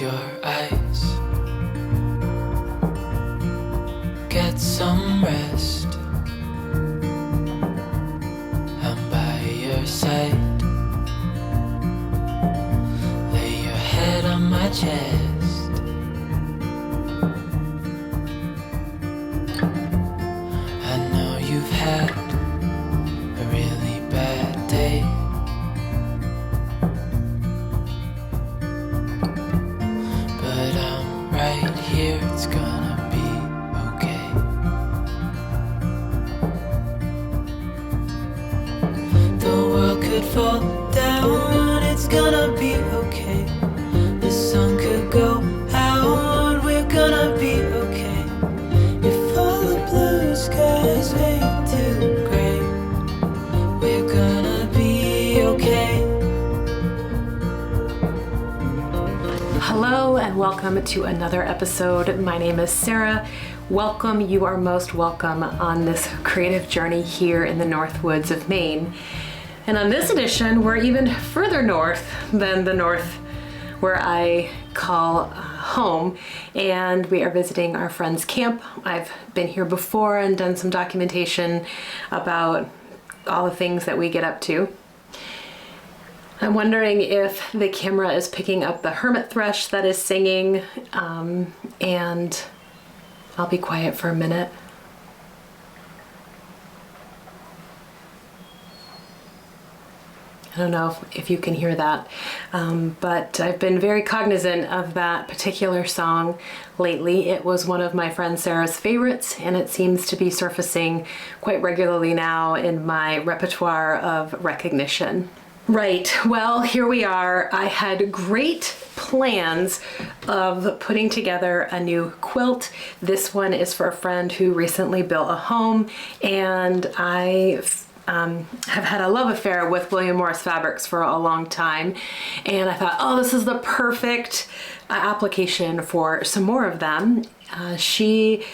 close your eyes. Get some rest. I'm by your side. Lay your head on my chest. I know you've had a really bad day. But I'm right here, it's gonna be okay. The world could fall down, it's gonna be okay. The sun could go out, we're gonna be okay. If all the blue skies fade to gray, we're gonna be okay. Hello and welcome to another episode. My name is Sarah. Welcome, you are most welcome on this creative journey here in the Northwoods of Maine. And on this edition, we're even further north than the north where I call home, and we are visiting our friend's camp. I've been here before and done some documentation about all the things that we get up to. I'm wondering if the camera is picking up the hermit thrush that is singing, and I'll be quiet for a minute. I don't know if you can hear that, but I've been very cognizant of that particular song lately. It was one of my friend Sarah's favorites, and it seems to be surfacing quite regularly now in my repertoire of recognition. Right, well, here we are. I had great plans of putting together a new quilt. This one is for a friend who recently built a home, and I have had a love affair with William Morris fabrics for a long time, and I thought, oh, this is the perfect application for some more of them. She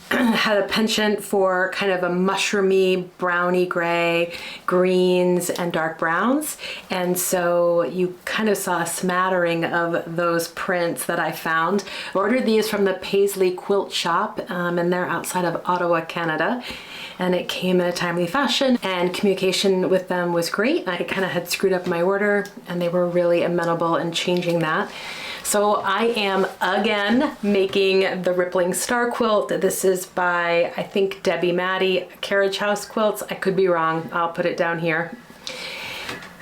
had a penchant for kind of a mushroomy, browny gray, greens and dark browns. And so you kind of saw a smattering of those prints that I found. I ordered these from the Paisley Quilt Shop, and they're outside of Ottawa, Canada. And it came in a timely fashion, and communication with them was great. I kind of had screwed up my order, and they were really amenable in changing that. So I am again making the Rippling Star quilt. This is by, I think, Debbie Maddie, Carriage House Quilts. I could be wrong. I'll put it down here.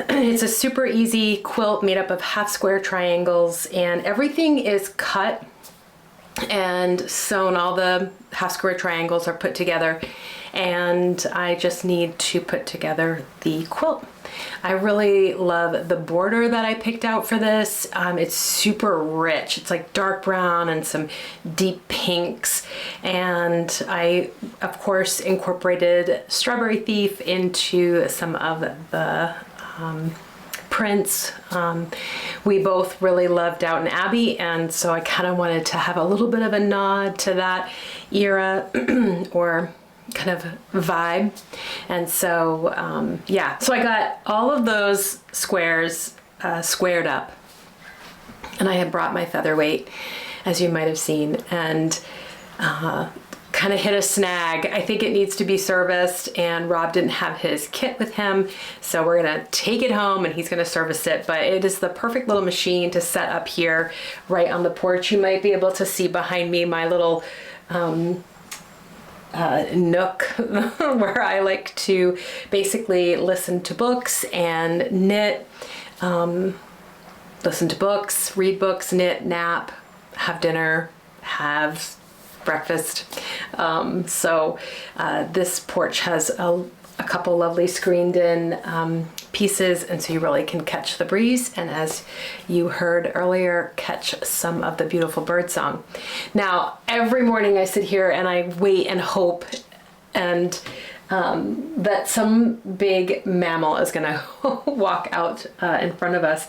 It's a super easy quilt made up of half square triangles, and everything is cut and sewn. All the half square triangles are put together, and I just need to put together the quilt. I really love the border that I picked out for this. It's super rich. It's like dark brown and some deep pinks. And I, of course, incorporated Strawberry Thief into some of the prints. We both really loved Downton Abbey, and so I kind of wanted to have a little bit of a nod to that era or kind of vibe. And so yeah, so I got all of those squares squared up, and I had brought my featherweight, as you might have seen, and kind of hit a snag. I think it needs to be serviced, and Rob didn't have his kit with him, so we're gonna take it home and he's gonna service it. But it is the perfect little machine to set up here right on the porch. You might be able to see behind me my little nook where I like to basically listen to books and knit, listen to books, read books, knit, nap, have dinner, have breakfast. So this porch has a couple lovely screened in pieces, and so you really can catch the breeze, and as you heard earlier, catch some of the beautiful bird song. Now, every morning I sit here and I wait and hope and that some big mammal is gonna walk out in front of us.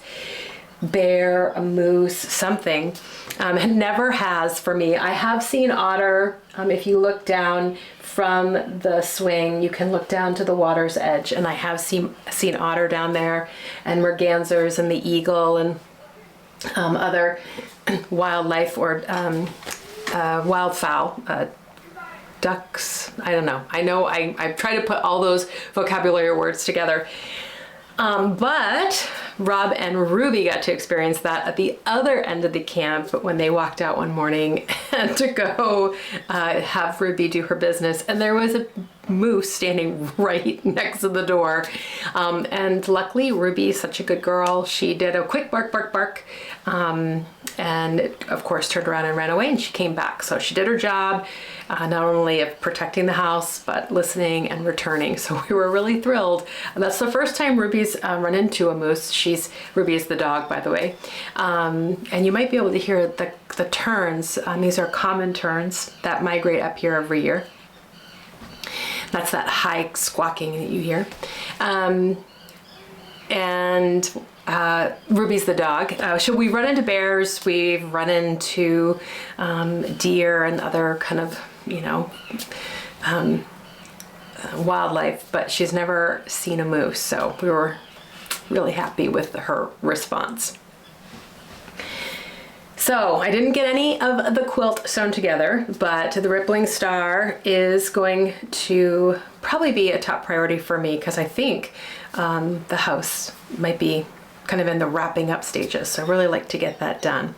Bear, a moose, something. It never has for me. I have seen otter. If you look down from the swing, you can look down to the water's edge, and I have seen otter down there, and mergansers and the eagle, and other wildlife or wildfowl, ducks. I don't know. I try to put all those vocabulary words together. But Rob and Ruby got to experience that at the other end of the camp when they walked out one morning and to go have Ruby do her business. And there was a moose standing right next to the door. And luckily, Ruby's such a good girl. She did a quick bark, bark, bark. And it, of course, turned around and ran away, and she came back. So she did her job, not only of protecting the house, but listening and returning. So we were really thrilled. And that's the first time Ruby's run into a moose. Ruby is the dog, by the way. And you might be able to hear the terns. These are common terns that migrate up here every year. That's that high squawking that you hear. Ruby's the dog. So we run into bears, we've run into deer and other kind of, wildlife, but she's never seen a moose. So we were really happy with her response. So I didn't get any of the quilt sewn together, but the Rippling Star is going to probably be a top priority for me because I think the house might be kind of in the wrapping up stages. So I really like to get that done.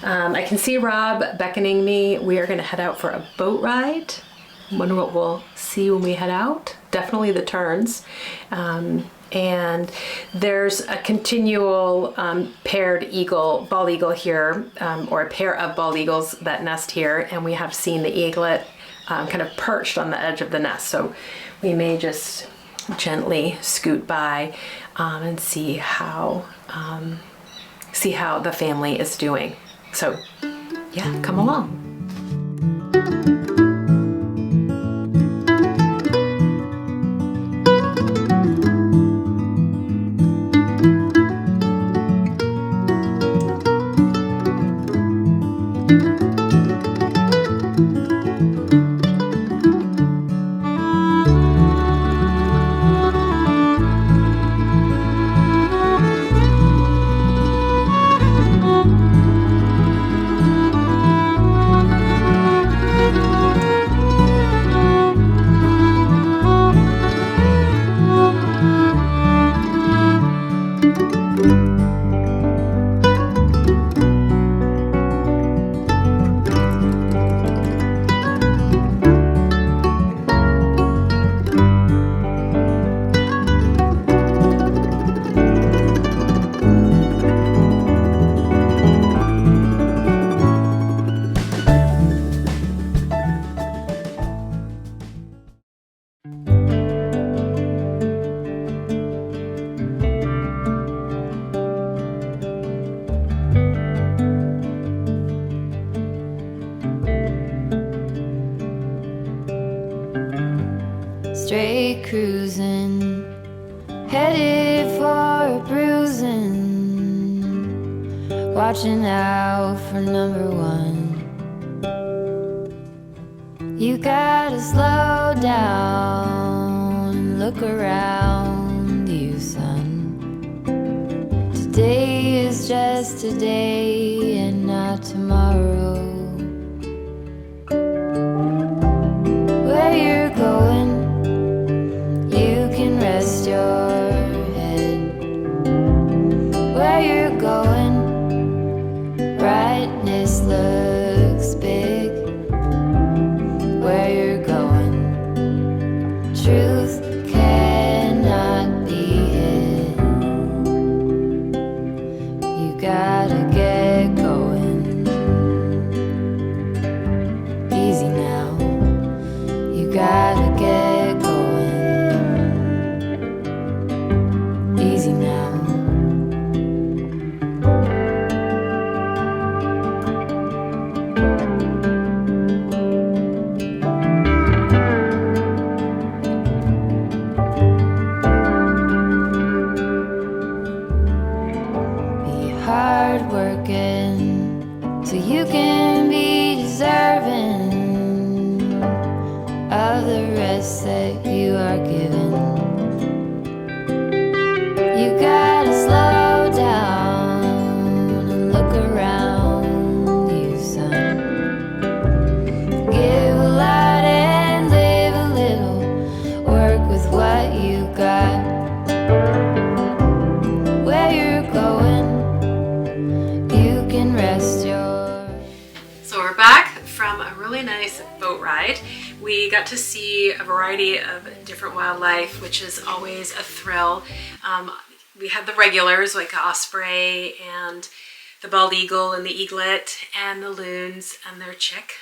I can see Rob beckoning me. We are going to head out for a boat ride. Wonder what we'll see when we head out. Definitely the terns. And there's a continual paired bald eagle here, or a pair of bald eagles that nest here, and we have seen the eaglet kind of perched on the edge of the nest. So we may just gently scoot by and see how the family is doing. So yeah, come along. Straight cruising, headed for a bruising, watching out for number one. You gotta slow down and look around you, son. Today is just today and not tomorrow. Where you're going, you can rest your head. Where you're going, brightness looks big. Where you're going, truth cannot be hid. You gotta get going. Easy now, you gotta get going. Easy now. Be hard working so you can be deserving of the rest that you are given. You gotta slow down and nice boat ride. We got to see a variety of different wildlife, which is always a thrill. We had the regulars like osprey and the bald eagle and the eaglet and the loons and their chick.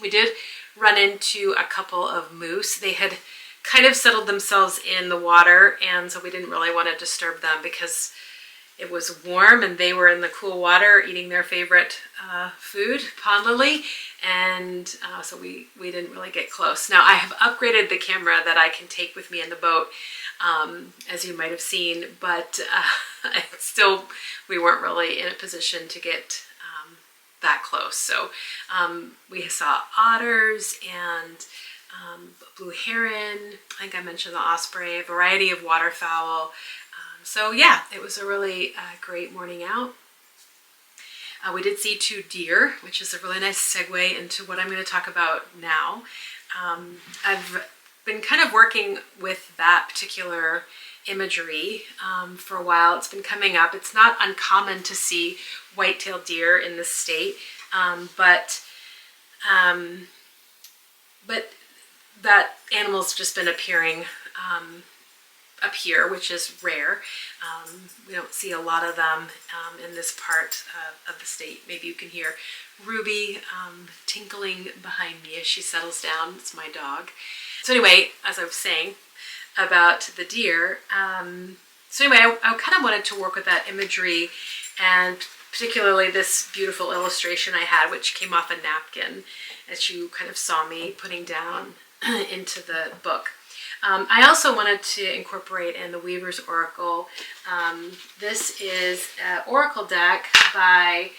We did run into a couple of moose. They had kind of settled themselves in the water, and so we didn't really want to disturb them because it was warm and they were in the cool water eating their favorite food, pond lily, and so we didn't really get close. Now I have upgraded the camera that I can take with me in the boat, as you might have seen, but still we weren't really in a position to get that close. So we saw otters and blue heron, I think I mentioned the osprey, a variety of waterfowl. So yeah, it was a really great morning out. We did see 2 deer, which is a really nice segue into what I'm going to talk about now. I've been kind of working with that particular imagery for a while. It's been coming up. It's not uncommon to see white-tailed deer in this state, but that animal's just been appearing up here, which is rare. We don't see a lot of them in this part of the state. Maybe you can hear Ruby tinkling behind me as she settles down. It's my dog. So anyway, as I was saying about the deer, so anyway, I kind of wanted to work with that imagery, and particularly this beautiful illustration I had, which came off a napkin, as you kind of saw me putting down into the book. I also wanted to incorporate in the Weaver's Oracle. This is an Oracle deck by,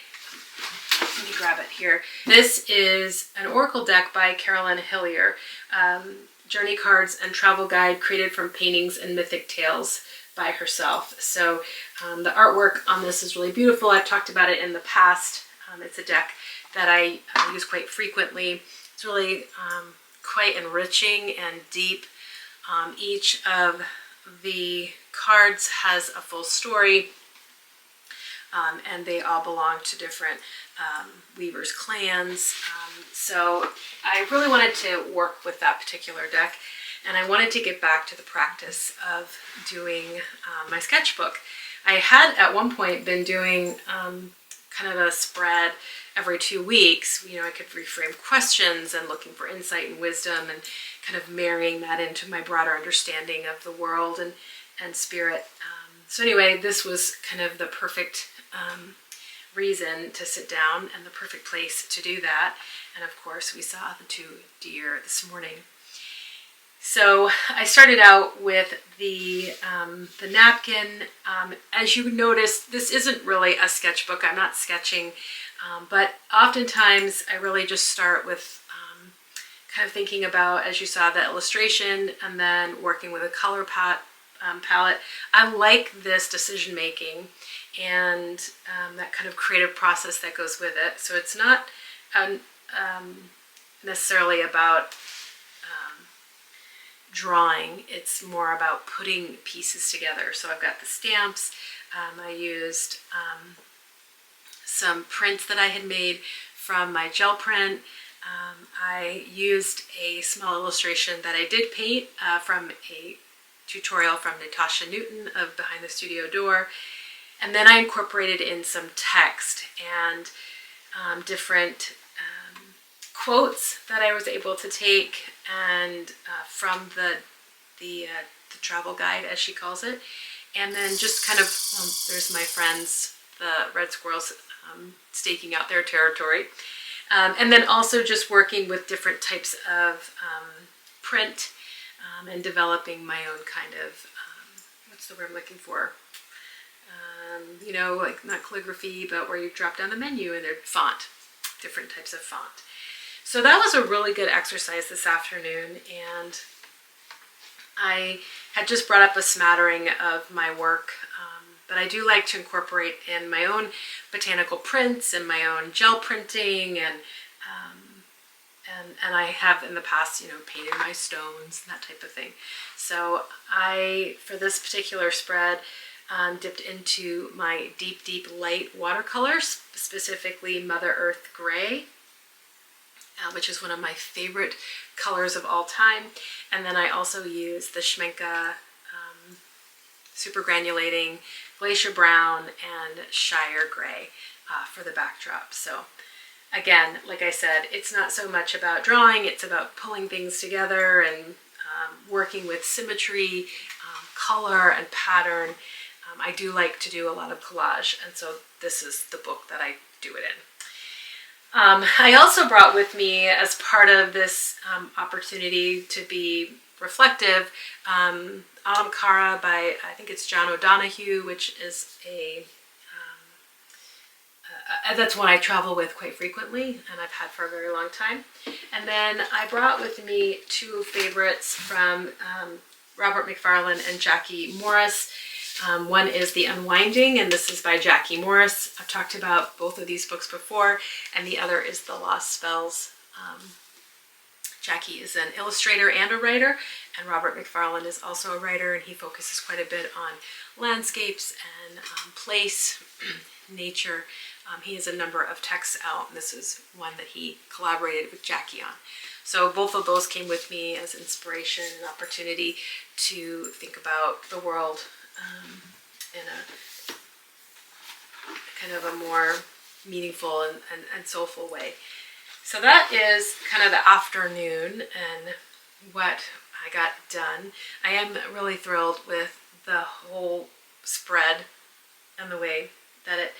let me grab it here. This is an Oracle deck by Carolyn Hillier. Journey cards and travel guide created from paintings and mythic tales by herself. So the artwork on this is really beautiful. I've talked about it in the past. It's a deck that I use quite frequently. It's really quite enriching and deep. Each of the cards has a full story, and they all belong to different weavers' clans. So I really wanted to work with that particular deck, and I wanted to get back to the practice of doing my sketchbook. I had at one point been doing kind of a spread every 2 weeks. You know, I could reframe questions and looking for insight and wisdom, and kind of marrying that into my broader understanding of the world and spirit. So anyway, this was kind of the perfect reason to sit down and the perfect place to do that. And of course, we saw the 2 deer this morning. So I started out with the napkin. As you notice, this isn't really a sketchbook. I'm not sketching, but oftentimes I really just start with kind of thinking about, as you saw, the illustration, and then working with a color palette. I like this decision making and that kind of creative process that goes with it. So it's not necessarily about drawing, it's more about putting pieces together. So I've got the stamps. I used some prints that I had made from my gel print. I used a small illustration that I did paint from a tutorial from Natasha Newton of Behind the Studio Door. And then I incorporated in some text and different quotes that I was able to take and from the travel guide, as she calls it. And then just kind of, there's my friends, the red squirrels, staking out their territory. And then also just working with different types of print and developing my own kind of, what's the word I'm looking for? You know, like not calligraphy, but where you drop down the menu and their font, different types of font. So that was a really good exercise this afternoon, and I had just brought up a smattering of my work, but I do like to incorporate in my own botanical prints and my own gel printing, and I have in the past, you know, painted my stones and that type of thing. So I, for this particular spread, dipped into my deep light watercolors, specifically Mother Earth Gray. which is one of my favorite colors of all time. And then I also use the Schmincke Super Granulating Glacier Brown and Shire Gray for the backdrop. So again, like I said, it's not so much about drawing, it's about pulling things together and working with symmetry, color, and pattern. I do like to do a lot of collage, and so this is the book that I do it in. I also brought with me, as part of this opportunity to be reflective, Autumn Cara by, I think it's John O'Donohue, which is that's one I travel with quite frequently and I've had for a very long time. And then I brought with me two favorites from Robert McFarlane and Jackie Morris. One is The Unwinding, and this is by Jackie Morris. I've talked about both of these books before, and the other is The Lost Spells. Jackie is an illustrator and a writer, and Robert McFarlane is also a writer, and he focuses quite a bit on landscapes and place, nature. He has a number of texts out, and this is one that he collaborated with Jackie on. So both of those came with me as inspiration and opportunity to think about the world in a kind of a more meaningful and soulful way. So that is kind of the afternoon and what I got done. I am really thrilled with the whole spread and the way that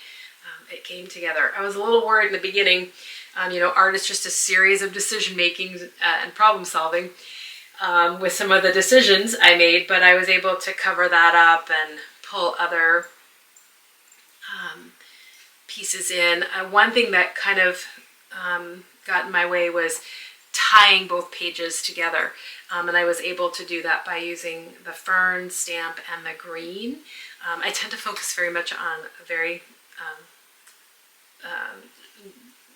it came together. I was a little worried in the beginning. Art is just a series of decision making and problem solving with some of the decisions I made, but I was able to cover that up and pull other pieces in. One thing that kind of got in my way was tying both pages together, and I was able to do that by using the fern stamp and the green. I tend to focus very much on a very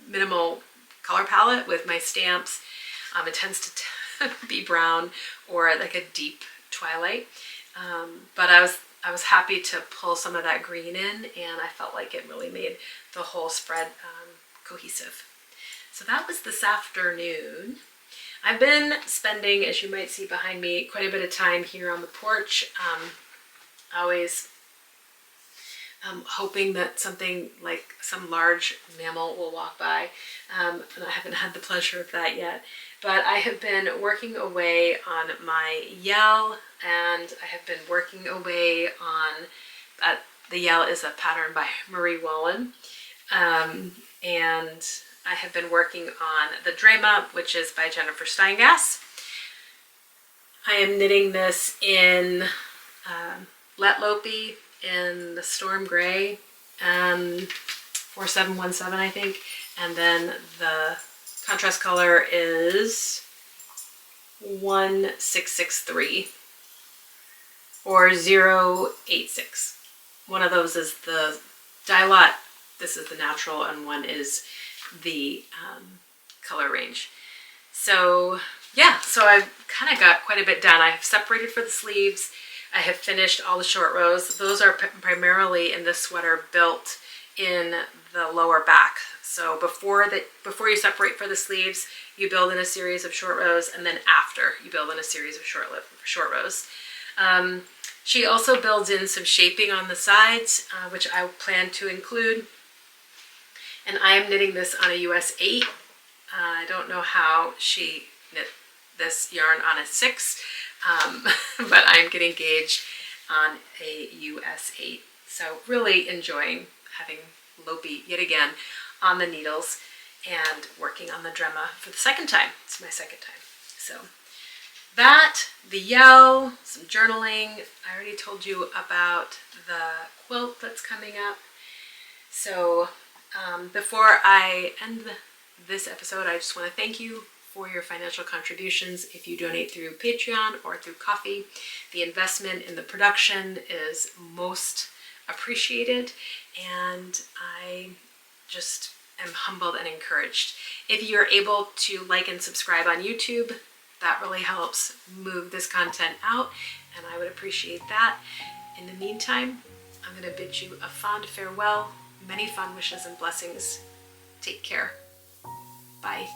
minimal color palette with my stamps. It tends to be brown or like a deep twilight, but I was happy to pull some of that green in, and I felt like it really made the whole spread cohesive. So that was this afternoon. I've been spending, as you might see behind me, quite a bit of time here on the porch. Always hoping that something like some large mammal will walk by. And I haven't had the pleasure of that yet. But I have been working away on my yell, and I have been working away on, the yell is a pattern by Marie Wallen. And I have been working on the Drema, which is by Jennifer Steingass. I am knitting this in Let Lopi in the Storm Gray, 4717 I think, and then the contrast color is 1663 or 086. One of those is the dye lot, this is the natural, and one is the color range. So yeah, so I've kind of got quite a bit done. I have separated for the sleeves. I have finished all the short rows. Those are primarily in this sweater built in the lower back. So before you separate for the sleeves, you build in a series of short rows, and then after you build in a series of short rows. She also builds in some shaping on the sides, which I plan to include. And I am knitting this on a US 8. I don't know how she knit this yarn on a 6, but I'm getting gauge on a US 8. So really enjoying having Lopi yet again on the needles and working on the Drema for the second time. It's my second time. So that, the yell, some journaling. I already told you about the quilt that's coming up. So before I end this episode, I just want to thank you for your financial contributions. If you donate through Patreon or through Ko-fi, the investment in the production is most appreciated, and I just am humbled and encouraged. If you're able to like and subscribe on YouTube, that really helps move this content out, and I would appreciate that. In the meantime, I'm going to bid you a fond farewell. Many fond wishes and blessings. Take care. Bye.